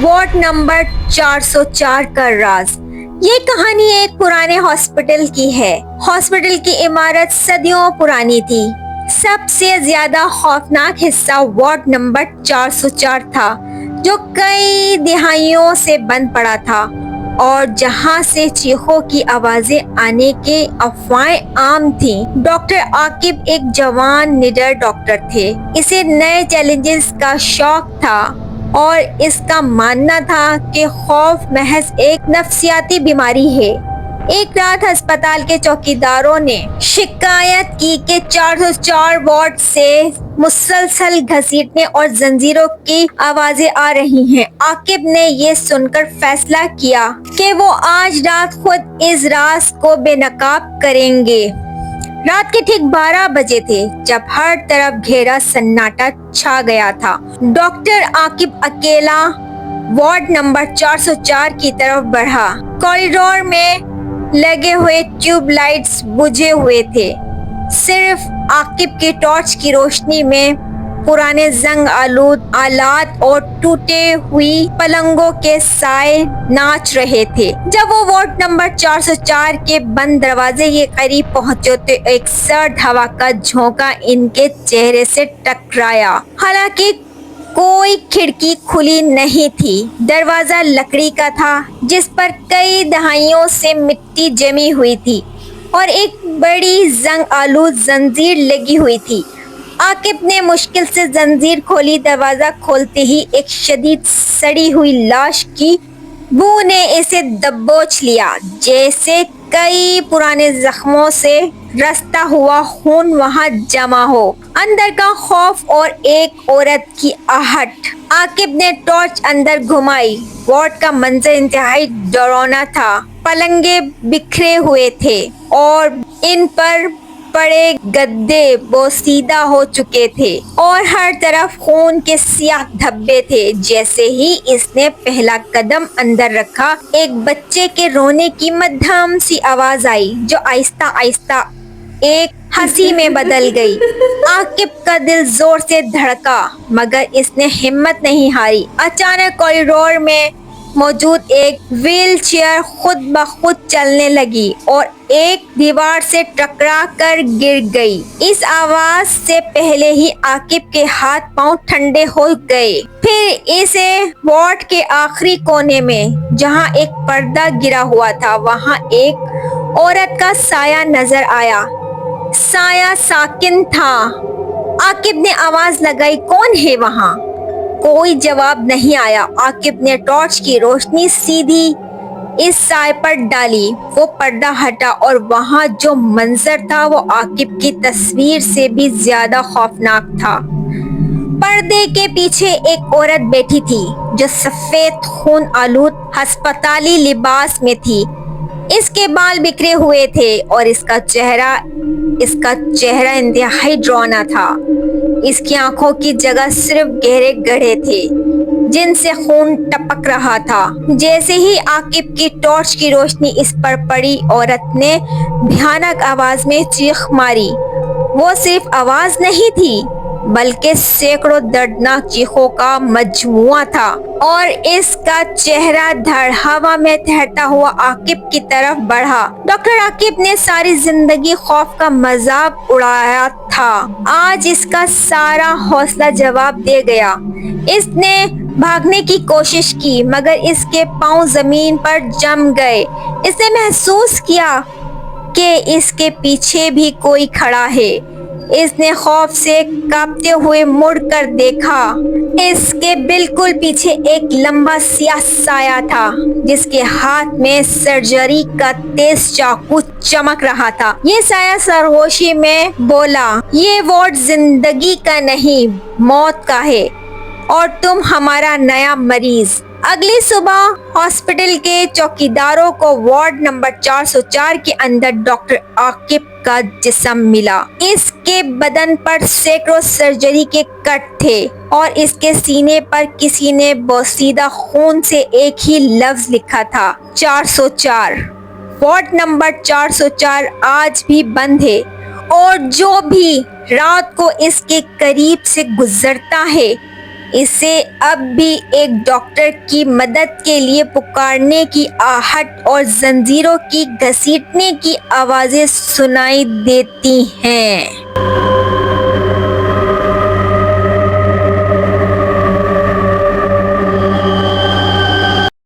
Ward number 404 का राज। ये कहानी एक पुराने हॉस्पिटल की है। हॉस्पिटल की इमारत सदियों पुरानी थी। सबसे ज्यादा खौफनाक हिस्सा वार्ड नंबर 404 था, जो कई दिहाइयों से बंद पड़ा था और जहां से चीखों की आवाजें आने के अफवाहें आम थीं। डॉक्टर आकिब एक जवान निडर डॉक्टर थे। इसे नए चैलेंजेस का शौक था और इसका मानना था कि खौफ महज एक नफ्सियाती बीमारी है। एक रात अस्पताल के चौकीदारों ने शिकायत की कि 404 वार्ड से मुसलसल घसीटने और जंजीरों की आवाजें आ रही हैं। आकिब ने ये सुनकर फैसला किया कि वो आज रात खुद इस राज को बेनकाब करेंगे। रात के ठीक 12 बजे थे जब हर तरफ घेरा सन्नाटा छा गया था। डॉक्टर आकिब अकेला वार्ड नंबर 404 की तरफ बढ़ा। कॉरिडोर में लगे हुए ट्यूबलाइट्स बुझे हुए थे। सिर्फ आकिब की टॉर्च की रोशनी में पुराने जंग आलूद आलात और टूटे हुई पलंगों के साए नाच रहे थे। जब वो वार्ड नंबर 404 के बंद दरवाजे के करीब पहुंचे तो एक सर्द हवा का झोंका इनके चेहरे से टकराया। हालांकि कोई खिड़की खुली नहीं थी। दरवाजा लकड़ी का था जिस पर कई दहाइयों से मिट्टी जमी हुई थी और एक बड़ी जंग आलूद जंजीर लगी हुई थी। आकिब ने मुश्किल से जंजीर खोली। दरवाजा खोलते ही एक शदीद सड़ी हुई लाश की बू ने इसे दबोच लिया, जैसे कई पुराने जख्मों से रसता हुआ खून वहां जमा हो। अंदर का खौफ और एक औरत की आहट। आकिब ने टॉर्च अंदर घुमाई। वार्ड का मंजर इंतहाई डरावना था। पलंगे बिखरे हुए थे और इन पर पड़े गद्दे बोसीदा हो चुके थे और हर तरफ खून के सियाह धब्बे थे। जैसे ही इसने पहला कदम अंदर रखा, एक बच्चे के रोने की मध्यम सी आवाज आई जो आहिस्ता आहिस्ता एक हंसी में बदल गई। आकिब का दिल जोर से धड़का, मगर इसने हिम्मत नहीं हारी। अचानक कॉरिडोर में मौजूद एक व्हील चेयर खुद ब खुद चलने लगी और एक दीवार से टकरा कर गिर गई। इस आवाज से पहले ही आकिब के हाथ पांव ठंडे हो गए। फिर इसे वार्ड के आखिरी कोने में, जहां एक पर्दा गिरा हुआ था, वहां एक औरत का साया नजर आया। साया साकिन था। आकिब ने आवाज लगाई, कौन है वहां? कोई जवाब नहीं आया। आकिब ने टॉर्च की रोशनी सीधी इस साए पर डाली। वो पर्दा हटा और वहां जो मंजर था वो आकिब की तस्वीर से भी ज्यादा खौफनाक था। पर्दे के पीछे एक औरत बैठी थी जो सफेद खून आलूद अस्पताली लिबास में थी। इसके बाल बिखरे हुए थे और इसका चेहरा इंतहाई डरावना था। इसकी आंखों की जगह सिर्फ गहरे गड्ढे थे जिनसे खून टपक रहा था। जैसे ही आकिब की टॉर्च की रोशनी इस पर पड़ी, औरत ने भयानक आवाज में चीख मारी। वो सिर्फ आवाज नहीं थी बल्कि सैकड़ों दर्दनाक चीखों का मजमुआ था और इसका चेहरा धड़ हवा में तैरता हुआ आकिब की तरफ बढ़ा। डॉक्टर आकिब ने सारी जिंदगी खौफ का मजाक उड़ाया था। आज इसका सारा हौसला जवाब दे गया। इसने भागने की कोशिश की मगर इसके पांव जमीन पर जम गए। इसने महसूस किया कि इसके पीछे भी कोई खड़ा है। इसने खौफ से कांपते हुए मुड़कर देखा। इसके बिल्कुल पीछे एक लंबा सियाह साया था जिसके हाथ में सर्जरी का तेज चाकू चमक रहा था। ये साया सरगोशी में बोला, ये वार्ड जिंदगी का नहीं मौत का है और तुम हमारा नया मरीज। अगली सुबह हॉस्पिटल के चौकीदारों को वार्ड नंबर 404 के अंदर डॉक्टर आकिब का जिस्म मिला। इसके बदन पर सैकड़ों सर्जरी के कट थे और इसके सीने पर किसी ने बोसीदा खून से एक ही लफ्ज लिखा था, 404। वार्ड नंबर 404 आज भी बंद है और जो भी रात को इसके करीब से गुजरता है اسے اب بھی ایک ڈاکٹر کی مدد کے لیے پکارنے کی آہٹ اور زنجیروں کی گھسیٹنے کی آوازیں سنائی دیتی ہیں۔